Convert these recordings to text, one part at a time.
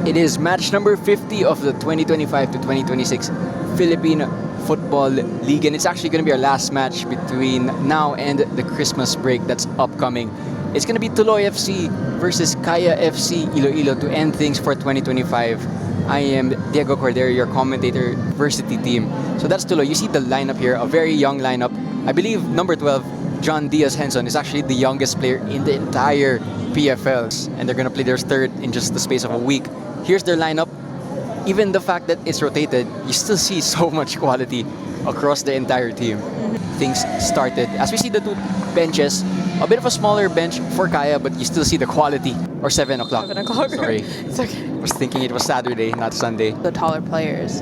It is match number 50 of the 2025 to 2026 Philippine Football League, and it's actually going to be our last match between now and the Christmas break that's upcoming. It's going to be Tuloy FC versus Kaya FC Iloilo to end things for 2025. I am Diego Cordero, your commentator, varsity team. So that's Tuloy. You see the lineup here, a very young lineup. I believe number 12, John Diaz Henson, is actually the youngest player in the entire PFL, and they're going to play their third in just the space of a week. Here's their lineup. Even the fact that it's rotated, you still see so much quality across the entire team. Things started. As we see the two benches, a bit of a smaller bench for Kaya, but you still see the quality. Or 7 o'clock. 7 o'clock. Sorry. It's okay. I was thinking it was Saturday, not Sunday. The taller players.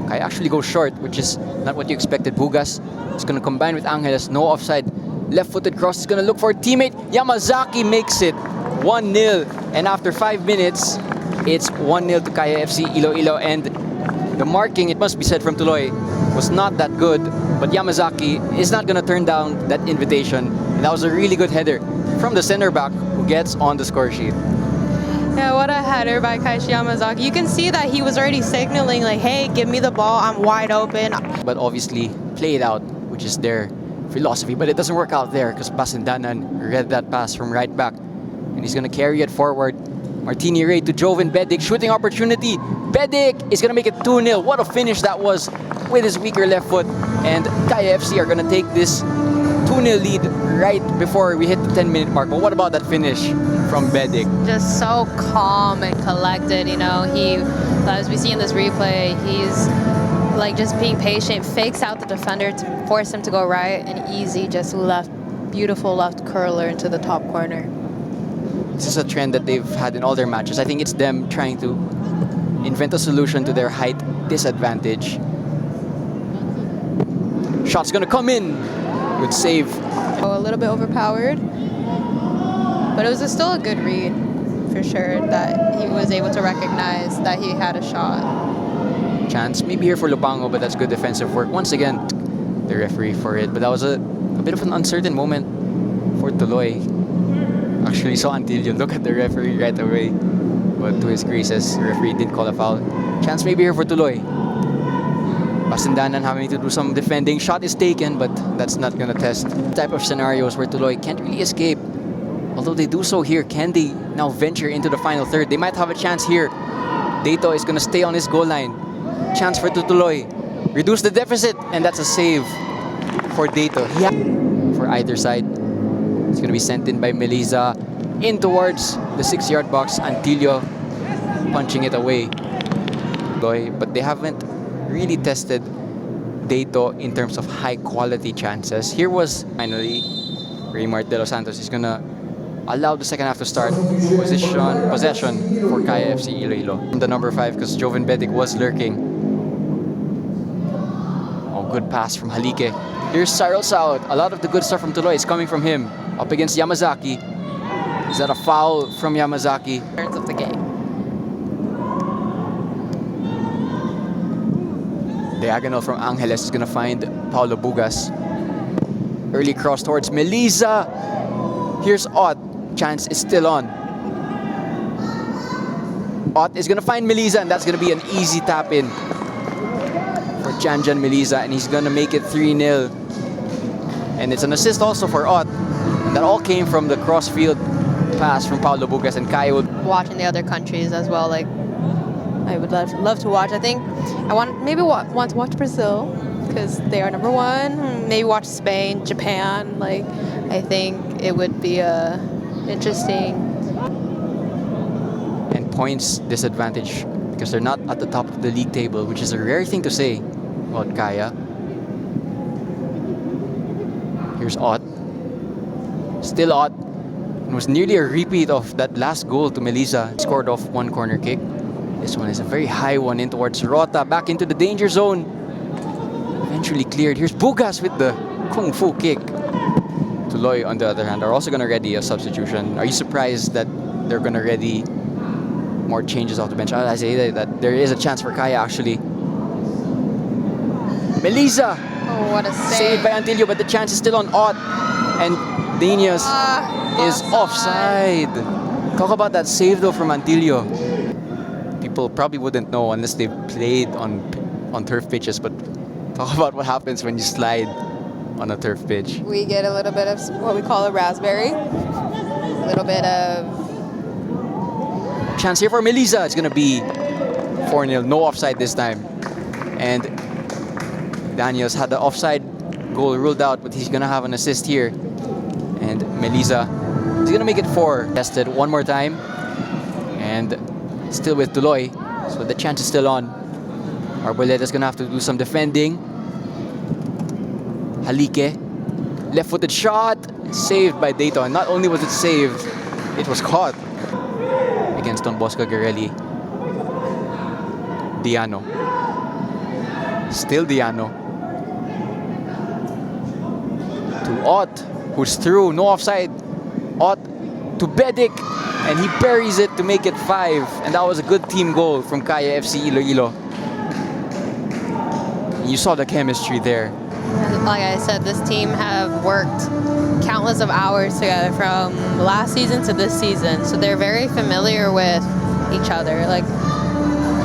Kaya actually goes short, which is not what you expected. Bugas is going to combine with Angeles. No offside. Left-footed cross is going to look for a teammate. Yamazaki makes it 1-0. And after 5 minutes, it's 1-0 to Kaya FC Iloilo. And the marking, it must be said, from Tuloy was not that good. But Yamazaki is not going to turn down that invitation. And that was a really good header from the center back who gets on the score sheet. Yeah, what a header by Kaishi Yamazaki. You can see that he was already signaling like, hey, give me the ball, I'm wide open. But obviously, play it out, which is their philosophy. But it doesn't work out there because Pasindanan read that pass from right back. And he's going to carry it forward. Martini Ray to Joven Bedic, shooting opportunity. Bedic is going to make it 2-0. What a finish that was with his weaker left foot. And Kaya FC are going to take this 2-0 lead right before we hit the 10-minute mark. But what about that finish from Bedic? Just so calm and collected, you know. He, as we see in this replay, he's like just being patient, fakes out the defender to force him to go right, and easy just left, beautiful left curler into the top corner. This is a trend that they've had in all their matches. I think it's them trying to invent a solution to their height disadvantage. Shot's gonna come in. Good save. A little bit overpowered, but it was still a good read for sure that he was able to recognize that he had a shot. Chance maybe here for Lupango, but that's good defensive work. Once again, the referee for it. But that was a bit of an uncertain moment for Tuloy. Actually saw Antilio look at the referee right away, but to his graces, the referee didn't call a foul. Chance maybe here for Tuloy. Pasindanan having to do some defending. Shot is taken, but that's not going to test. Type of scenarios where Tuloy can't really escape. Although they do so here, can they now venture into the final third? They might have a chance here. Dato is going to stay on his goal line. Chance for Tuloy. Reduce the deficit, and that's a save for Dato. Yeah. For either side. It's going to be sent in by Melisa. In towards the 6-yard box. Antilio punching it away. But they haven't really tested Dato in terms of high-quality chances. Here was finally Raymart De Los Santos is going to allow the second half to start. Possession for Kaya FC Iloilo. The number 5 because Joven Bedic was lurking. Oh, good pass from Halike. Here's Cyril Saud. A lot of the good stuff from Tuloy is coming from him. Up against Yamazaki. Is that a foul from Yamazaki? Turns of the game. Diagonal from Angeles is going to find Paulo Bugas. Early cross towards Melisa. Here's Ott. Chance is still on. Ott is going to find Melisa, and that's going to be an easy tap in for Janjan Melisa, and he's going to make it 3-0. And it's an assist also for Ott. And that all came from the cross-field pass from Paulo Bugas, and Kaya would... Watching the other countries as well, like I would love to watch. I think I want to watch Brazil because they are number 1. Maybe watch Spain, Japan. Like I think it would be interesting. And points disadvantage because they're not at the top of the league table, which is a rare thing to say about Kaya. Here's Ott. Still Ott. It was nearly a repeat of that last goal to Melisa. Scored off one corner kick. This one is a very high one in towards Rota. Back into the danger zone. Eventually cleared. Here's Bugas with the Kung Fu kick. Tuloy, on the other hand, are also going to ready a substitution. Are you surprised that they're going to ready more changes off the bench? I say that there is a chance for Kaya actually. Melisa! Oh, what a save. Saved by Antilio, but the chance is still on Ott. And Danias is offside. Talk about that save though from Antilio. people probably wouldn't know unless they've played on turf pitches, but talk about what happens when you slide on a turf pitch. We get a little bit of what we call a raspberry. A little bit of... Chance here for Melissa. It's going to be 4-0. No offside this time. And Daniels had the offside goal ruled out, but he's going to have an assist here. And Melissa is going to make it 4. Tested one more time. And still with Tuloy. So the chance is still on. Arboleta's going to have to do some defending. Halike. Left-footed shot. Saved by Dayton. Not only was it saved, it was caught against Don Bosco Garelli. Diano. Still Diano. To Ott, who's through. No offside. Ott to Bedic. And he buries it to make it 5. And that was a good team goal from Kaya FC Iloilo. You saw the chemistry there. Like I said, this team have worked countless of hours together from last season to this season. So they're very familiar with each other. Like,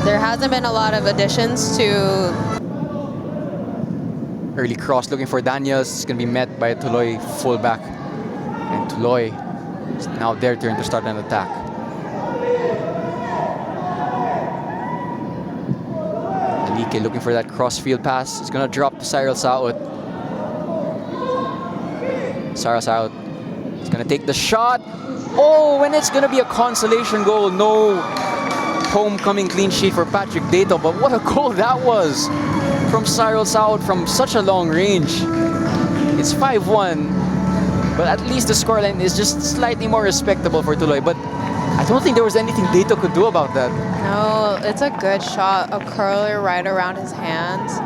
there hasn't been a lot of additions to... Early cross looking for Daniels. It's going to be met by Tuloy fullback. And Tuloy, it's now their turn to start an attack. Alike looking for that crossfield pass. It's going to drop to Cyril Saot. Cyril Saot is going to take the shot. Oh, and it's going to be a consolation goal. No homecoming clean sheet for Patrick Dayton. But what a goal that was from Cyril Saot from such a long range. It's 5-1. But at least the scoreline is just slightly more respectable for Tuloy. But I don't think there was anything Dayton could do about that. No, it's a good shot. A curler right around his hands.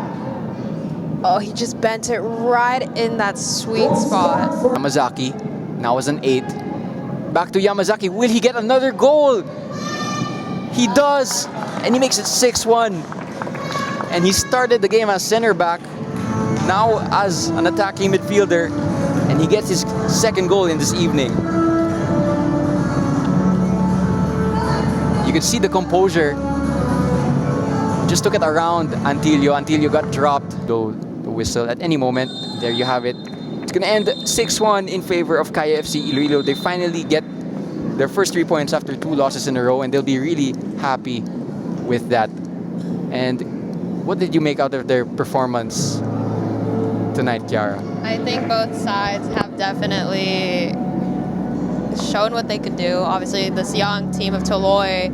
Oh, he just bent it right in that sweet spot. Yamazaki now is an 8. Back to Yamazaki. Will he get another goal? He does. And he makes it 6-1. And he started the game as center back. Now as an attacking midfielder. And he gets his second goal in this evening. You can see the composure. Just took it around Antilio. Antilio got dropped. Though the whistle at any moment. There you have it. It's going to end 6-1 in favor of Kaya FC Iloilo. They finally get their first 3 points after 2 losses in a row. And they'll be really happy with that. And what did you make out of their performance tonight, Kiara? I think both sides have definitely shown what they could do. Obviously, this young team of Tuloy